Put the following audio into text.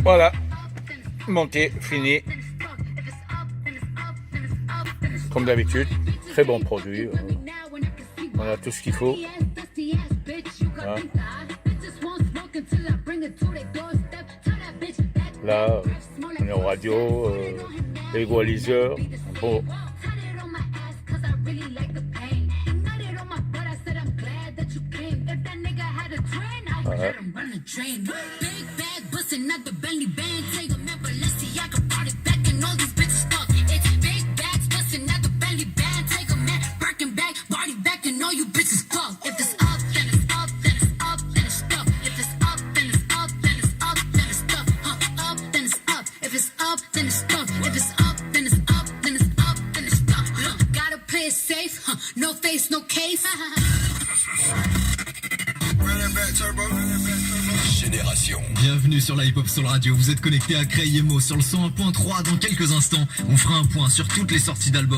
Voilà, monté, fini. Comme d'habitude, très bon produit. On a tout ce qu'il faut. Voilà. Là, on est au radio, égaliseur. Bon. Voilà. No face, no case. Génération. Bienvenue sur la Hip Hop Soul Radio. Vous êtes connecté à Cray Emo sur le 101.3. Dans quelques instants, on fera un point sur toutes les sorties d'albums.